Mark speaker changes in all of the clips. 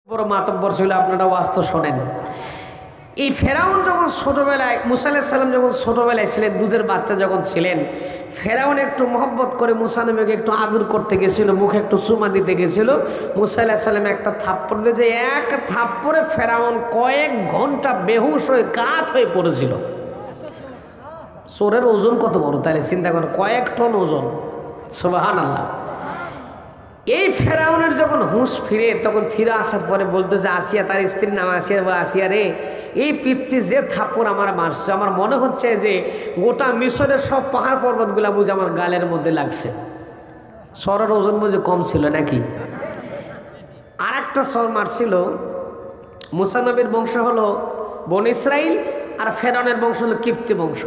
Speaker 1: বড় মাতব্বর ছিল, আপনারা ওয়াজ শোনেন। এই ফেরাউন যখন ছোটবেলায়, মুসা আলাইহিস সালাম যখন ছোটবেলায় ছিলেন, দুধের বাচ্চা যখন ছিলেন, ফেরাউন একটু মহব্বত করে মুসা নবীকে একটু আদর করতে গেছিল, মুখে একটু চুমা দিতে গেছিল। মুসা আলাইহিস সালাম একটা থাপ্পড় দিয়েছে, এক থাপ্পড়ে ফেরাউন কয়েক ঘন্টা বেহুশ হয়ে কাত হয়ে পড়েছিল। চোরের ওজন কত বড় তাহলে চিন্তা করেন, কয়েক টন ওজন। সুবহানাল্লাহ। এই ফেরাউনের যখন হুঁশ ফিরে, তখন ফিরে আসার পরে বলতেছে, আসিয়া, তার স্ত্রীর নাম আসিয়া, আসিয়া রে, এই পিচ্ছি যে থাপ্পড় আমার মারছে, আমার মনে হচ্ছে যে গোটা মিশরের সব পাহাড় পর্বতগুলা বুঝে আমার গালের মধ্যে লাগছে। সরের ওজন বুঝে কম ছিল নাকি? আর একটা সর মারছিল। মুসা নবীর বংশ হলো বনী ইসরাইল, আর ফেরাউনের বংশ হলো কিপ্তি বংশ।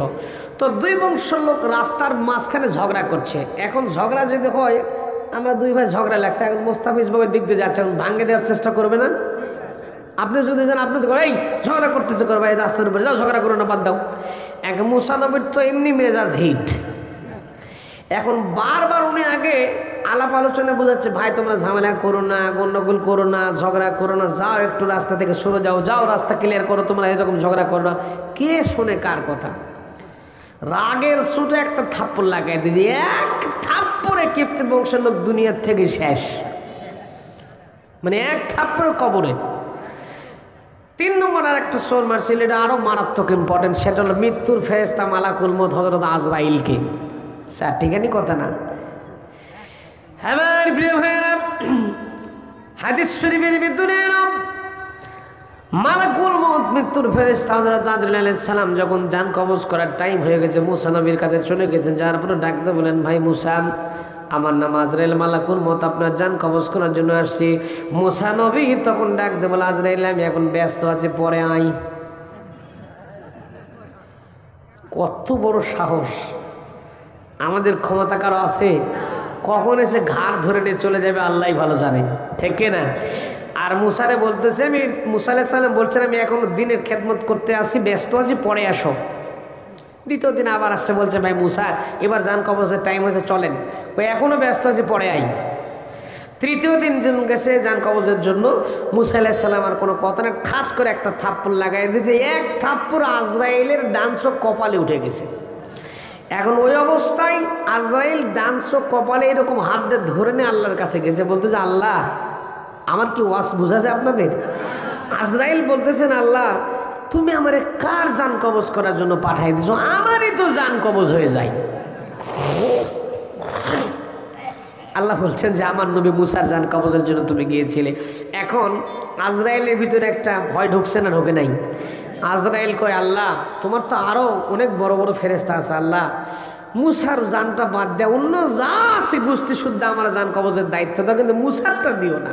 Speaker 1: তো দুই বংশের লোক রাস্তার মাঝখানে ঝগড়া করছে। এখন ঝগড়া যদি হয়, আমরা দুই ভাই ঝগড়া লাগছে, এখন মোস্তাফিজ বাবুর দিক দিয়ে যাচ্ছে, এখন ভাঙ্গে দেওয়ার চেষ্টা করবে না? আপনি যদি যান, আপনি তো এই ঝগড়া করতেছে, করবে এই রাস্তার উপরে যাও, ঝগড়া করো না, বাদ দাও। এক মুসা নবীর তো এমনি মেজাজ হিট। এখন বারবার উনি আগে আলাপ আলোচনা বোঝাচ্ছে, ভাই তোমরা ঝামেলা করো না, গন্ডগোল করো না, ঝগড়া করো না, যাও একটু রাস্তা থেকে সরে যাও, যাও রাস্তা ক্লিয়ার করো, তোমরা এরকম ঝগড়া করো না। কে শোনে কার কথা? রাগের ছুটে একটা থাপ্পড় লাগাই দিয়েছে, এক থাপ্পড়ে কিপ্তি বংশের লোক দুনিয়ার থেকে শেষ, মানে এক থাপ্পড়ে কবরে। 3 নম্বর আর একটা সোর মারছিল, এটা আরো মারাত্মক ইম্পর্টেন্ট, সেটা হলো মৃত্যুর ফেরেশতা মালাকুল মউত হযরত আজরাইলকে। স্যার ঠিকানি কথা না? আমার প্রিয় ভাইরা, হাদিস শরীফের ভিতরে মালাকুল মউত মৃত্যুর ফেরেশতা হযরত আজরাইল আলাইহিস সালাম যখন জান কবজ করার টাইম হয়ে গেছে, মুসা নবীর কাছে চলে গেছেন। যার পরে ডাকতে বলেন, ভাই মুসা, আমার নাম আজরাইল, মালাকুল মউত, আপনার জান কবজ করার জন্য আসছি। মুসা নবী তখন ডাকতে বলে, আজরাইল আমি এখন ব্যস্ত আছি, পরে আই। কত বড় সাহস! আমাদের ক্ষমতা কারো আছে? কখন এসে ঘাড় ধরে নিয়ে চলে যাবে আল্লাহই ভালো জানে, ঠিক না? আর মুসারে বলতেছে, আমি মুসা আলাইহিস সালাম বলছেন, আমি এখন দিনের খেদমত করতে আসি, ব্যস্ত আছি, পরে আসো। দ্বিতীয় দিন আবার আসছে, বলছে, ভাই মুসা, এবার জান কবজের টাইম হয়েছে, চলেন। ওই এখনও ব্যস্ত আছি, পরে আই। তৃতীয় দিন গেছে জান কবজের জন্য, মুসা আলাইহিস সালাম আর কোনো কথা না, ঠাস করে একটা থাপ্পড় লাগাই দিয়েছে, এক থাপ্পড় আজরাইলের ডান চোখ কপালে উঠে গেছে। এখন ওই অবস্থায় আজরাইল ডান চোখ কপালে এরকম হাত দিয়ে ধরে নিয়ে আল্লাহর কাছে গেছে, বলতেছে, আল্লাহ, আমার কি ওয়াজ বুঝাছে আপনাদের? আজরাইল বলতেছেন, আল্লাহ তুমি আমারে কার জান কবজ করার জন্য পাঠাই দিছো? আমারই তো জান কবজ হয়ে যায়। আল্লাহ বলছেন যে আমার নবী মুসার জান কবজের জন্য তুমি গিয়েছিলে। এখন আজরাইলের ভিতরে একটা ভয় ঢুকছে না, ঢোকে নাই? আজরাইল কয়, আল্লাহ তোমার তো আরো অনেক বড় বড় ফেরেশতা আছে, আল্লাহ মুসার জানটা বাদ দেয়, অন্য যা আছে গোষ্ঠী শুদ্ধ আমার জান কবজের দায়িত্ব দাও, কিন্তু মুসারটা দিও না।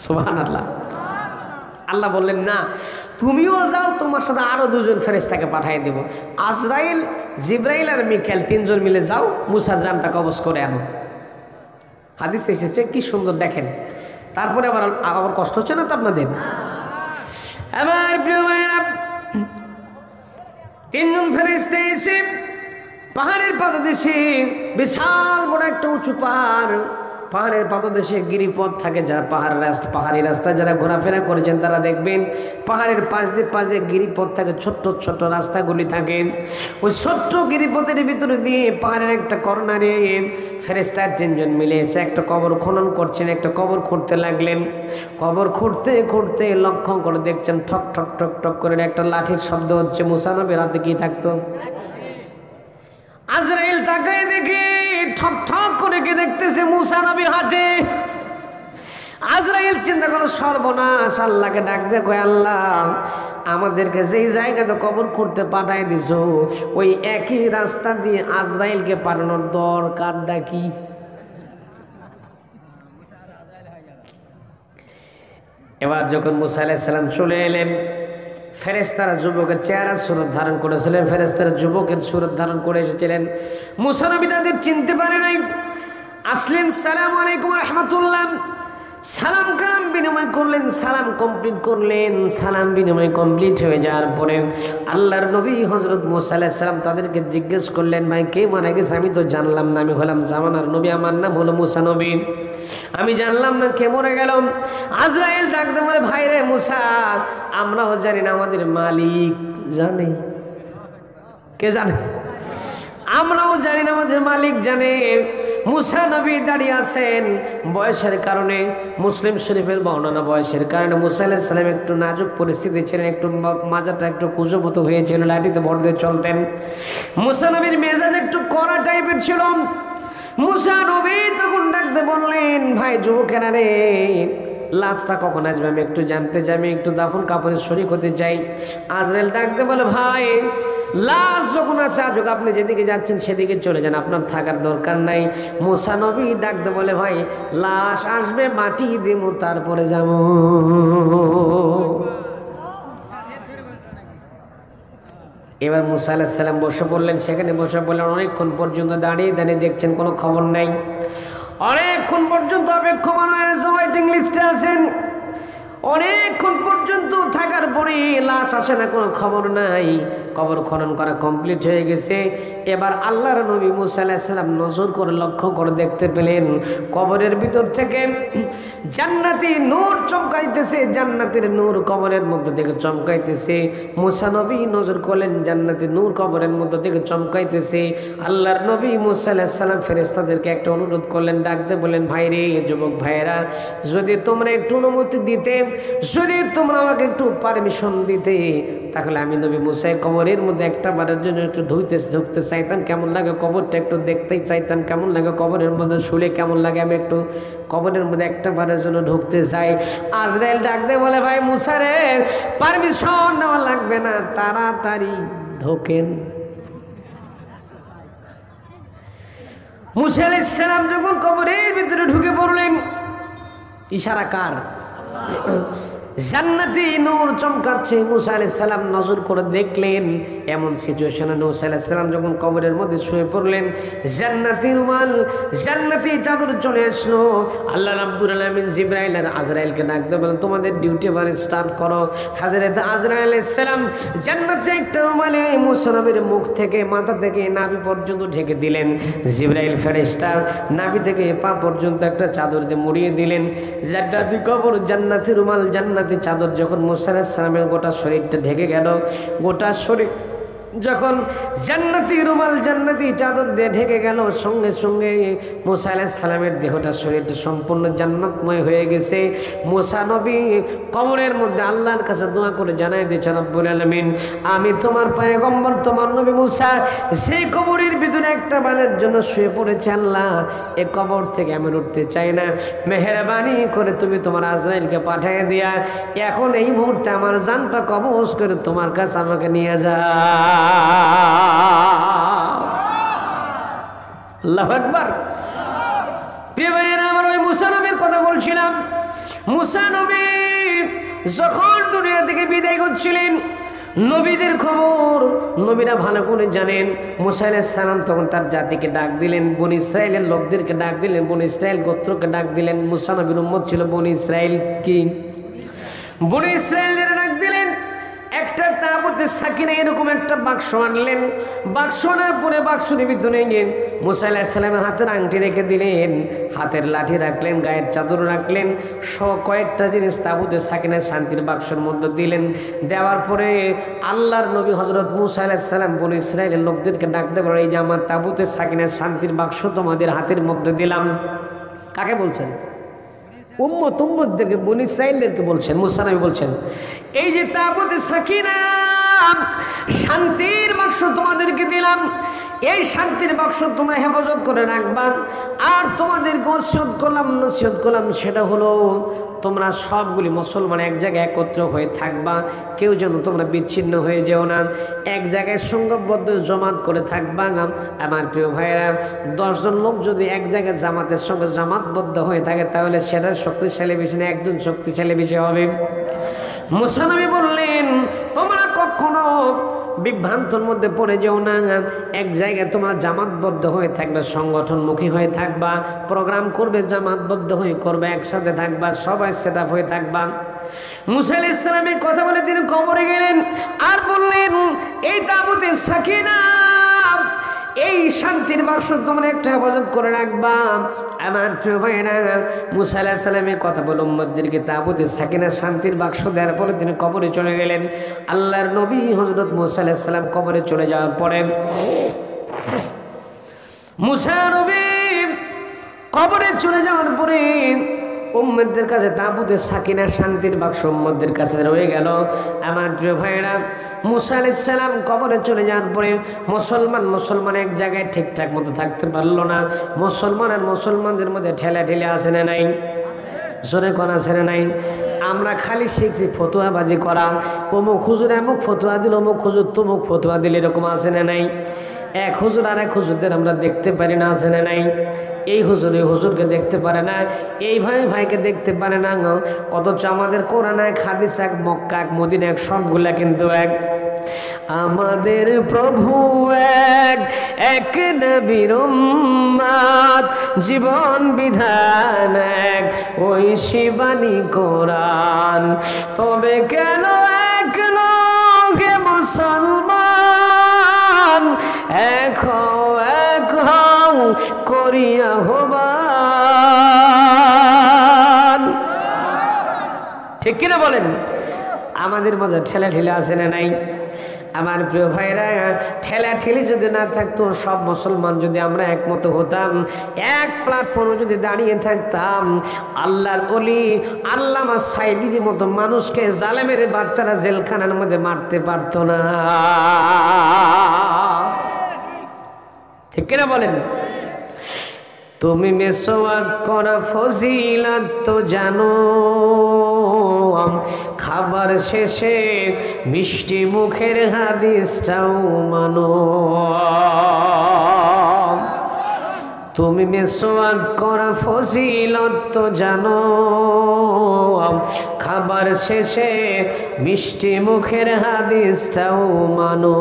Speaker 1: সুবহানাল্লাহ। আল্লাহ বললেন, না তুমিও যাও, তোমার সাথে আরো 2 জন ফেরেশতাকে পাঠিয়ে দেব, আজরাইল, জিব্রাইল আর মিকাইল, 3 জন মিলে যাও, মুসার জানটা কবজ করে আনো। হাদিসে এসেছে, কি সুন্দর দেখেন। তারপরে আবার কষ্ট হচ্ছে না তো আপনাদের? আমার প্রিয় ভাইরা, 3 জন ফেরেশতা এসে পাহাড়ের পাদদেশে, বিশাল বড় একটা উঁচু পাহাড়, পাহাড়ের পাদদেশে গিরিপথ থাকে, যারা পাহাড়ি রাস্তায় যারা ঘোরাফেরা করেছেন তারা দেখবেন পাহাড়ের পাশ দিয়ে গিরিপথ থাকে, ছোট্ট ছোট্ট রাস্তাগুলি থাকে। ওই ছোট্ট গিরিপথের ভিতরে দিয়ে পাহাড়ের একটা কর্নারে ফেরেশতা 3 জন মিলে এসে একটা কবর খনন করছেন, একটা কবর খুঁড়তে লাগলেন। কবর খুঁড়তে খুঁড়তে লক্ষ্য করে দেখছেন ঠক ঠক ঠক ঠক করে একটা লাঠির শব্দ হচ্ছে। মুসা নবীর হাতে কি থাকতো? আজরাইল তাকায় দেখে ঠক ঠক করে কে দেখতেছে মুসা নবীর হাতে। আজরাইল চিন্তা করো, সর্বনাশ, আল্লাহকে ডাক দেখো, আল্লাহ আমাদেরকে যেই জায়গাতে কবর করতে পাঠাই দিছো, ওই একই রাস্তা দিয়ে আজরাইলকে পাঠানোর দরকারটা কি? এবার যখন মুসা আলাইহিস সালাম চলে এলেন, ফেরেশতারা যুবকের চেহারা সুরত ধারণ করেছিলেন, ফেরেশতারা যুবকের সুরত ধারণ করে এসেছিলেন। মুসা নবী তাদের চিনতে পারে নাই, আসলেন, সালামু আলাইকুম রাহমাতুল্লাহ, সালাম কালাম বিনিময় করলেন, সালাম কমপ্লিট করলেন। সালাম বিনিময় কমপ্লিট হয়ে যাওয়ার পরে আল্লাহর নবী হযরত মুসা আলাইহিস সালাম তাদেরকে জিজ্ঞেস করলেন, ভাই কে মারা গেছে? আমি তো জানলাম না, আমি হলাম জামানার নবী, আমার নাম হলো মুসা নবী, আমি জানলাম না কে মরে গেল। আজরাইল ডাকতে বলে, ভাই রে মুসা, আমরাও জানি না, আমাদের মালিক জানে। কে জানে? আমরাও জানি না, আমাদের মালিক জানে। মুসা নবী দাঁড়িয়ে আছেন, বয়সের কারণে, মুসলিম শরীফের বর্ণনা, বয়সের কারণে মুসা আলাইহিস সালাম একটু নাজুক পরিস্থিতি ছিলেন, একটু মাজাটা একটু কুঁজো মতো হয়েছিল, লাঠিতে ভর দিয়ে চলতেন। মুসা নবীর মেজাজ একটু কড়া টাইপের ছিল। মুসা নবী তখন ডাকতে বললেন, ভাই যুবকেরা রে, লাশটা কখন আসবে আমি একটু জানতে চাই, আমি একটু দাফন কাপড়ের শরীক হতে চাই। আজরাইল ডাকতে বলে, ভাই লাশ যখন আছে আজকে আপনি যেদিকে যাচ্ছেন সেদিকে চলে যান, আপনার থাকার দরকার নাই। মুসা নবী ডাকতে বলে, ভাই লাশ আসবে, মাটি দিব, তারপরে যাব। এবার মুসা আলাইহিস সালাম বসে পড়লেন, সেখানে বসে পড়লেন। অনেকক্ষণ পর্যন্ত দাঁড়িয়ে দাঁড়িয়ে দেখছেন কোনো খবর নাই। অনেকক্ষণ পর্যন্ত অপেক্ষমান হয়েছে, ওয়েটিং লিস্টে আছেন। অনেকক্ষণ পর্যন্ত থাকার পরে লাশ আসে না, কোনো খবর নাই। কবর খনন করা কমপ্লিট হয়ে গেছে। এবার আল্লাহর নবী মুসা আলাইহিস সালাম নজর করে লক্ষ্য করে দেখতে পেলেন কবরের ভিতর থেকে জান্নাতি নূর চমকাইতেছে, জান্নাতের নূর কবরের মধ্যে থেকে চমকাইতেছে। মুসা নবী নজর করলেন, জান্নাতি নূর কবরের মধ্যে থেকে চমকাইতেছে। আল্লাহর নবী মুসা আলাইহিস সালাম ফেরেশতাদেরকে একটা অনুরোধ করলেন, ডাকতে বললেন, ভাই রে, যুবক ভাইরা, যদি তোমরা একটু অনুমতি দিতে, যদি তোমরা আমাকে একটু পারমিশন দিতে, তাহলে আমি নবী মুসা কবরের মধ্যে একটা বারের জন্য একটু ঢুকতে চাইতাম, কেমন লাগে কবরটা একটু দেখতেই চাইতাম, কেমন লাগে কবরের মধ্যে শুলে কেমন লাগে, আমি একটু কবরের মধ্যে একটা বারের জন্য ঢুকতে চাই। আজরাইল ডাকতে বলে, ভাই মুসা রে, পারমিশন নেওয়া লাগবে না, তাড়াতাড়ি ঢোকেন। মুসা আলাইহিস সালাম যখন কবরের ভিতরে ঢুকে পড়লেন, ইশারা কার? জান্নাতি নূর চমকাচ্ছে। মুসা আলাইহিস সালাম নজর করে দেখলেন, এমন সিচুয়েশনে মুসা আলাইহিস সালাম যখন কবরের মধ্যে শুয়ে পড়লেন, জান্নাতি রুমাল, জান্নাতি চাদর চলে আসলো। আল্লাহ রাব্বুল আলামিন জিবরাইল আর আজরাইলকে ডাকতে বলেন, তোমাদের ডিউটি এবারে স্টার্ট করো। হযরত আজরাইল আলাইহিস সালাম জান্নাতে একটা রুমালে মুসা নবীর মুখ থেকে মাথা থেকে নাভি পর্যন্ত ঢেকে দিলেন। জিবরাইল ফেরেশতা নাভি থেকে পা পর্যন্ত একটা চাদর দিয়ে মুড়িয়ে দিলেন। জান্নাতি কবর, জান্নাতি রুমাল, জান্নাতি চাদর যখন মুসা আলাইহিস সালামের গোটা শরীরটা ঢেকে গেল, গোটা শরীর যখন জান্নাতি রুমাল, জান্নাতি চাদর দিয়ে ঢেকে গেল, সঙ্গে সঙ্গে মুসা আলাইহিস সালামের দেহটা, শরীরটা সম্পূর্ণ জান্নাতময় হয়ে গেছে। মুসা নবী কবরের মধ্যে আল্লাহর কাছে দোয়া করে জানাই দিয়েছে, রব্বুল আলামিন, আমি তোমার পয়গম্বর, তোমার নবী মুসা সেই কবরের ভিতরে একটা বারের জন্য শুয়ে পড়েছে। আল্লাহ, এই কবর থেকে আমি উঠতে চাই না, মেহেরবানি করে তুমি তোমার আজরাইলকে পাঠিয়ে দিয়া এখন এই মুহূর্তে আমার জানটা কবজ করে তোমার কাছে আমাকে নিয়ে যা। আল্লাহু আকবার। প্রিয় ভাইয়েরা আমার, ওই মুসা নবীর কথা বলছিলাম। মুসা নবী যখন দুনিয়া থেকে বিদায় করছিলেন, নবীদের খবর নবীরা ভালো করে জানেন। মুসা আলাইহিস সালাম তখন তার জাতিকে ডাক দিলেন, বনি ইসরাইলের লোকদেরকে ডাক দিলেন, বনি ইসরাইল গোত্রকে ডাক দিলেন। মুসা নবীর উম্মত ছিল বনি ইসরাইল, কি বনি ইসরাইলের ডাক দিলেন। একটা তাবুতে সাকিনা এরকম একটা বাক্স আনলেন। বাক্স আনার পরে বাক্সের ভিতরে নিলেন, মুসা আলাইহিস সালামের হাতের আংটি রেখে দিলেন, হাতের লাঠি রাখলেন, গায়ের চাদর রাখলেন, কয়েকটা জিনিস তাবুতে সাকিনার শান্তির বাক্সের মধ্যে দিলেন। দেওয়ার পরে আল্লাহর নবী হযরত মুসা আলাইহিস সালাম বনি ইসরাইলের লোকদেরকে ডাকতে বলেন, এই যে আমার তাবুতে সাকিনার শান্তির বাক্স তোমাদের হাতের মধ্যে দিলাম। কাকে বলছেন? উম্মতদেরকে, বনি ইসরাইলদেরকে বলছেন। মুসা নবী বলছেন, এই যে তাবুতে সাকিনা, শান্তির বাক্স তোমাদেরকে দিলাম, এই শান্তির বাক্স তোমরা হেফাজত করে রাখবা। আর তোমাদেরকে নসিহত করলাম সেটা হলো, তোমরা সবগুলি মুসলমান এক জায়গায় একত্র হয়ে থাকবা, কেউ যেন তোমরা বিচ্ছিন্ন হয়ে যেও না, এক জায়গায় সংঘবদ্ধ জমাত করে থাকবা। আমার প্রিয় ভাইয়েরা, 10 জন লোক যদি এক জায়গায় জামাতের সঙ্গে জামাতবদ্ধ হয়ে থাকে, তাহলে সেটা শক্তিশালী বেশি না, একজন শক্তিশালী বেশি হবে। মুসা নবী বললেন, তোমরা কখনো বিভ্রান্তর মধ্যে পড়ে যেও না। এক জায়গায় তোমরা জামাতবদ্ধ হয়ে থাকবে, সংগঠনমুখী হয়ে থাকবা, প্রোগ্রাম করবে জামাতবদ্ধ হয়ে করবে, একসাথে থাকবা, সবাই সেট আপ হয়ে থাকবা। মুসা আলাইহিস সালামের কথা বলে তিনি কবরে গেলেন আর বললেন, এই তাবুতে সাকিনা, এই শান্তির বাক্স তোমরা একটু হেফাজত করে রাখবা। আমার প্রিয় ভাইরা, মুসা আলাইহিস সালামের কথা বলে উম্মতদেরকে তাবুতে সাকিনা শান্তির বাক্স দেওয়ার পরে তিনি কবরে চলে গেলেন। আল্লাহর নবী হযরত মুসা আলাইহিস সালাম কবরে চলে যাওয়ার পরে মুসা নবী কবরে চলে যাওয়ার পরে উম্মতদের কাছে তাবুতে সাকিনা শান্তির বাক্স উম্মতদের কাছে রয়ে গেল। আমার প্রিয় ভাইরা, মুসা আলাইহিস সালাম কবরে চলে যাওয়ার পরে মুসলমান এক জায়গায় ঠিকঠাক মতো থাকতে পারলো না। মুসলমান আর মুসলমানদের মধ্যে ঠেলাঠেলি আছে না নাই? জোরে করা আছে না নাই? আমরা খালি শিখছি ফতুয়াবাজি করা, অমুক হুজুর এমুক ফতুয়া দিল, অমুক হুজুর তমুক ফতুয়া দিল, এরকম আছে না নাই? এক হুজুর আর এক হুজুরদের আমরা দেখতে পারি না, আছে না নাই? এই হুজুর এই হুজুরকে দেখতে পারে না, এই ভাইকে দেখতে পারে না, অথচ আমাদের কোরআন এক, হাদিস এক, মক্কা এক, মদিনা এক, সবগুলা কিন্তু এক। আমাদের প্রভু এক, এক নবীর উম্মত, জীবন বিধান এক, ওই শিবানী কোরআন। তবে কেন এক লোকে মুসলমান, এক হও করিয়া হবান। ঠিক কিনা বলেন? আমাদের মাঝে ঠেলা ঠেলা আছে না নাই? আমার প্রিয় ভাইরা, ঠেলা ঠেলি যদি না থাকতো, সব মুসলমান যদি আমরা একমত হতাম, এক প্ল্যাটফর্মে যদি দাঁড়িয়ে থাকতাম, আল্লাহর ওলি আল্লামা সাইদির মতো মানুষকে জালেমের বাচ্চারা জেলখানার মধ্যে মারতে পারতো না। ঠিক কিনা বলেন? তুমি মেসওয়াক করা ফজিলত তো জানো, খাবার শেষে মিষ্টি মুখের হাদিসটাও মানো। তুমি মেসওয়াক করা ফজিলত তো জানো, খাবার শেষে মিষ্টি মুখের হাদিসটাও মানো।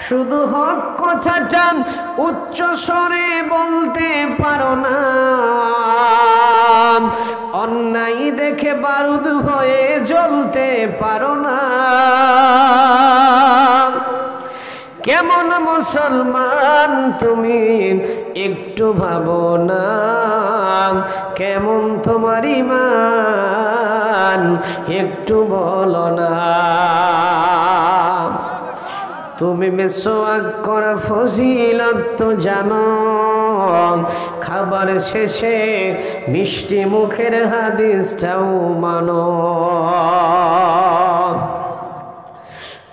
Speaker 1: শুধু হক কথাটা উচ্চ স্বরে বলতে পারো না, অন্যায় দেখে বারুদ হয়ে জ্বলতে পারো না। কেমন মুসলমান তুমি একটু ভাবো না, কেমন তোমার ঈমান একটু বলো না। তুমি মেসওয়াক করা ফজিলত তো জানো, খাবার শেষে মিষ্টি মুখের হাদিসটাও মানো।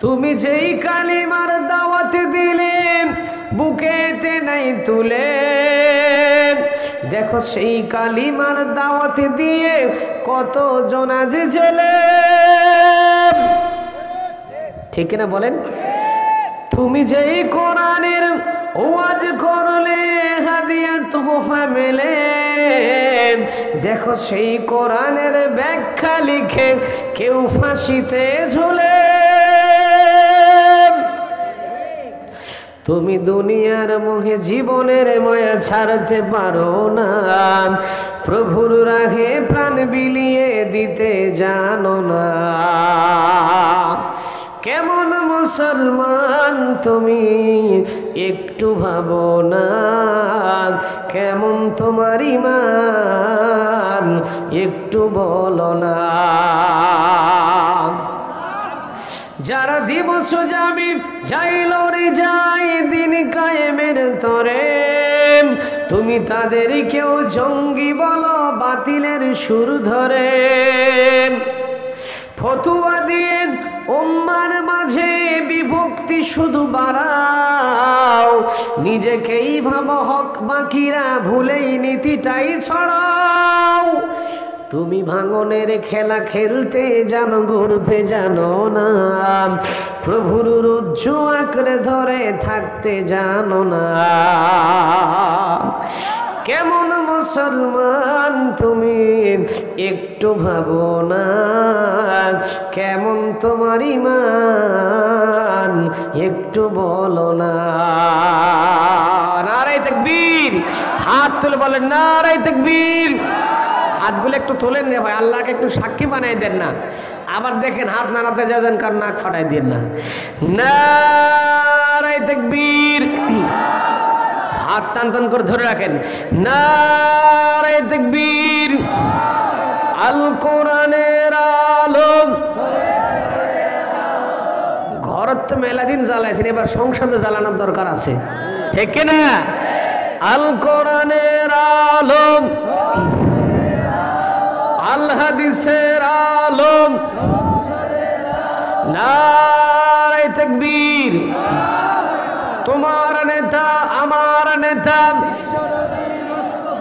Speaker 1: তুমি যেই কালিমার দাওয়াত দিলে বুকে টেনে তুলে, দেখো সেই কালিমার দাওয়াত দিয়ে কত জন আজ জেলে। ঠিক না বলেন? তুমি যেই কোরআনের ওয়াজ করলে হাদিয়া তোহফা মেলে, দেখো সেই কোরআনের ব্যাখ্যা লিখে কেউ ফাঁসিতে ঝুলে। তুমি দুনিয়ার মোহে জীবনের মায়া ছাড়তে পারো না, প্রভুর রাহে প্রাণ বিলিয়ে দিতে জানো না। কেমন মুসলমান তুমি একটু ভাবো না, কেমন তোমার ঈমান একটু বলো না। যারা দিবস যাবি যাইল রে যাই দিন কায়েমের তরে, তুমি তাদের কেউ জঙ্গি বলো বাতিলের সুর ধরে। ফতুয়া দিয়ে উম্মার মাঝে বিভক্তি শুধু বাড়াও, নিজেকেই ভাবো হক, বাকিরা ভুলেই নীতিটাই ছড়াও। তুমি ভাঙনের খেলা খেলতে জানো, ঘুরতে জানো না, প্রভুর রজ্জু আঁকড়ে ধরে থাকতে জানো না। কেমন মুসলমান তুমি একটু ভাবো না, কেমন তোমার ঈমান একটু বলো না। নারায়ে তাকবীর, হাত তুলে বলেন নারায়ে তাকবীর। হাতগুলো একটু তোলেন রে ভাই, আল্লাহকে একটু সাক্ষী বানাই দেন না। আবার দেখেন হাত নাড়াতে যাবেন কার নাক ফাটাই দেন না। নারায়ে তাকবীর, হাত টান টান করে ধরে রাখেন। নারায়ে তাকবীর। আল কোরআনের আলো ঘরত তো মেলা দিন জ্বালাইছেন, এবার সংসদে জ্বালানোর দরকার আছে, ঠিক না? আল কোরআনের আলো, আল হাদিসের আলো। নারায়ে তাকবীর। তোমার নেতা আমার নেতা,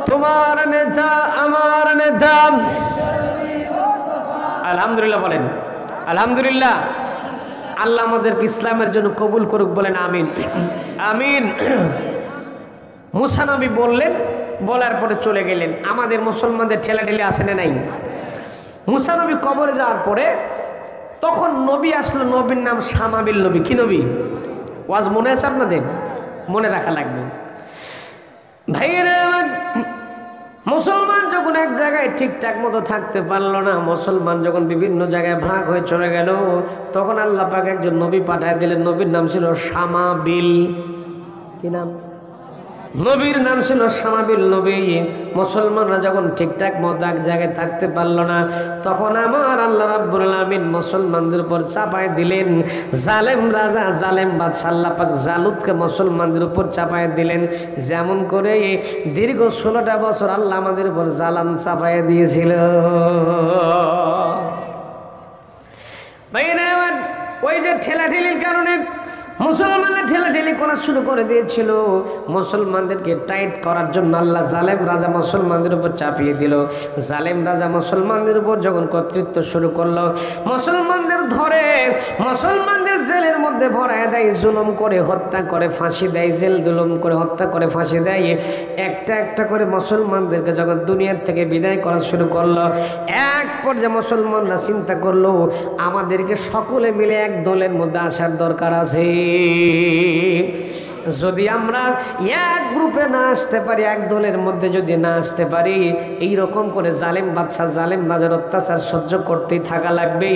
Speaker 1: তোমার নেতা আমার নেতা। আলহামদুলিল্লাহ বলেন আলহামদুলিল্লাহ। আল্লাহ আমাদেরকে ইসলামের জন্য কবুল করুক, বলেন আমিন আমিন। মুসা নবী বললেন, বলার পরে চলে গেলেন। আমাদের মুসলমানদের ঠেলাঠেলি আসে না নাই? মুসা নবী কবরে যাওয়ার পরে তখন নবী আসলো, নবীর নাম শামাবিল নবী। কি নবী? ওয়াজ মনে আছে আপনাদের? মনে রাখা লাগবে ভাইয়েরা। মুসলমান যখন এক জায়গায় ঠিকঠাক মতো থাকতে পারলো না, মুসলমান যখন বিভিন্ন জায়গায় ভাগ হয়ে চলে গেল, তখন আল্লাহ পাক একজন নবী পাঠায় দিলেন। নবীর নাম ছিল শামাবিল। কি নাম? নবীর নাম ছিল শামাবিল নবী। মুসলমানরা যখন ঠিকঠাক মতো এক জায়গায় থাকতে পারলো না, তখন আমার আল্লাহ রাব্বুল আলামিন মুসলমানদের উপর চাপায় দিলেন জালেম রাজা, জালেম বাদশা। আল্লাহ পাক জালুতকে মুসলমানদের উপর চাপায় দিলেন। যেমন করে দীর্ঘ 16টা বছর আল্লাহ আমাদের উপর জালাম চাপায় দিয়েছিল। ভাইরা আমার, ওই যে ঠেলাঠেলির কারণে মুসলমানরা ঠেলাঠেলি করা শুরু করে দিয়েছিল। মুসলমানদেরকে টাইট করার জন্য আল্লাহ জালেম রাজা মুসলমানদের উপর চাপিয়ে দিল। জালেম রাজা মুসলমানদের উপর যখন কর্তৃত্ব শুরু করলো, মুসলমানদের ধরে মুসলমানদের জেলের মধ্যে ভরায় দেয়, জুলুম করে হত্যা করে ফাঁসি দেয়, জেল জুলুম করে হত্যা করে ফাঁসি দেয়। একটা একটা করে মুসলমানদেরকে যখন দুনিয়ার থেকে বিদায় করা শুরু করলো, এক পর্যায়ে মুসলমানরা চিন্তা করলো আমাদেরকে সকলে মিলে এক দলের মধ্যে আসার দরকার আছে। যদি আমরা এক গ্রুপে না আসতে পারি, এক দলের মধ্যে যদি না আসতে পারি, এই রকম করে জালেম বাদশা জালেম রাজার অত্যাচার সহ্য করতেই থাকা লাগবে।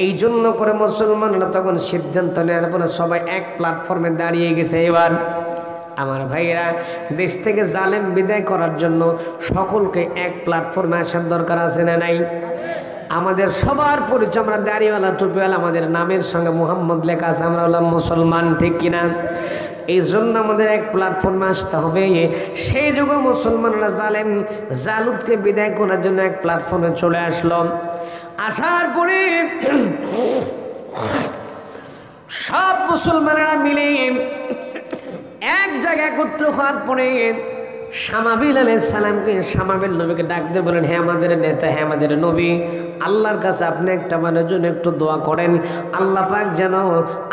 Speaker 1: এই জন্য করে মুসলমানরা তখন সিদ্ধান্ত নেওয়ার পরে সবাই এক প্ল্যাটফর্মে দাঁড়িয়ে গেছে। এবার আমার ভাইয়েরা, দেশ থেকে জালেম বিদায় করার জন্য সকলকে এক প্ল্যাটফর্মে আসার দরকার আছে না নাই? আমাদের সবার পরিচয়, আমরা দাড়িওয়ালা টুপিওয়ালা, আমাদের নামের সঙ্গে মুহাম্মদ লেখা আছে, আমরা হলাম মুসলমান, ঠিক কিনা? এই জন্য আমাদের এক প্ল্যাটফর্মে আসতে হবে। সেই যুগে মুসলমানরা জালেম জালুতকে বিদায় করার জন্য এক প্ল্যাটফর্মে চলে আসলো। আসার পরে সব মুসলমানেরা মিলে এক জায়গায় একত্র হওয়ার পরে শামাবিল আলাইহিস সালামকে, শামাবিল নবীকে ডাক দিয়ে বলেন, হে আমাদের নেতা, হে আমাদের নবী, আল্লাহর কাছে আপনি একটা মানুষের জন্য একটু দোয়া করেন। আল্লাহ পাক যেন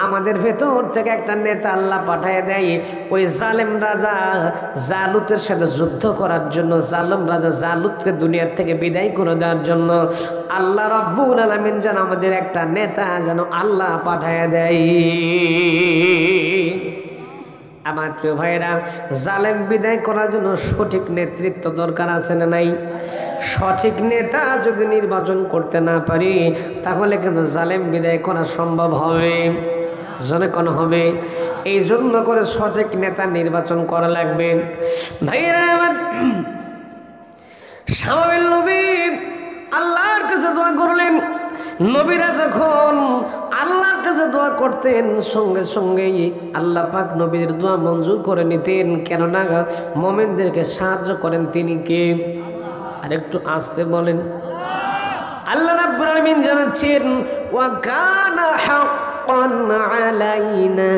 Speaker 1: আমাদের ভেতর থেকে একটা নেতা আল্লাহ পাঠিয়ে দেয়, ওই জালেম রাজা জালুতের সাথে যুদ্ধ করার জন্য, জালেম রাজা জালুতকে দুনিয়ার থেকে বিদায় করে দেওয়ার জন্য আল্লাহ রাব্বুল আলামিন যেন আমাদের একটা নেতা যেন আল্লাহ পাঠিয়ে দেয়। আমার প্রিয় ভাইরা, জালেম বিদায় করার জন্য সঠিক নেতৃত্ব দরকার আছে না নাই? সঠিক নেতা যদি নির্বাচন করতে না পারি, তাহলে কিন্তু জালেম বিদায় করা সম্ভব হবে? জনে কোন হবে? এই জন্য করে সঠিক নেতা নির্বাচন করা লাগবে। ভাইরা আমার, শামাবিল নবী আল্লাহর কাছে দোয়া করলেন। নবীরা যখন আল্লাহর কাছে দোয়া করতেন, সঙ্গে সঙ্গেই আল্লাহ পাক নবীর দোয়া মঞ্জুর করে নিতেন। কেননা মুমিনদেরকে সাহায্য করেন তিনি কে? আর একটু আসতে বলেন। আল্লাহ রাব্বুল আলামিন জানাচ্ছেন, ওয়া কানা হাক্কান আলাইনা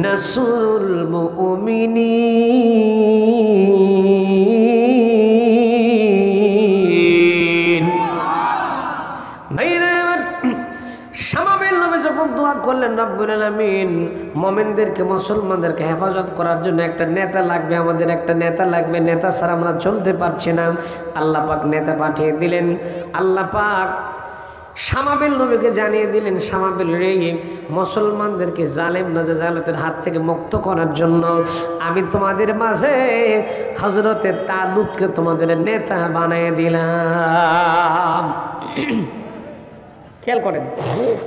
Speaker 1: নাসরুল মুমিনিন। শামাবিল নবী যখন দোয়া করলেন রব্বুল আলামিন, মুমিনদেরকে মুসলমানদেরকে হেফাজত করার জন্য একটা নেতা লাগবে, আমাদের একটা নেতা লাগবে, নেতা ছাড়া আমরা চলতে পারছি না। আল্লাহ পাক নেতা পাঠিয়ে দিলেন। আল্লাহ পাক শামাবিল নবীকে জানিয়ে দিলেন, শামাবিল রে, মুসলমানদেরকে জালেম জালাতের হাত থেকে মুক্ত করার জন্য আমি তোমাদের মাঝে হযরতে তালুতকে তোমাদের নেতা বানিয়ে দিলাম। খেয়াল করেন।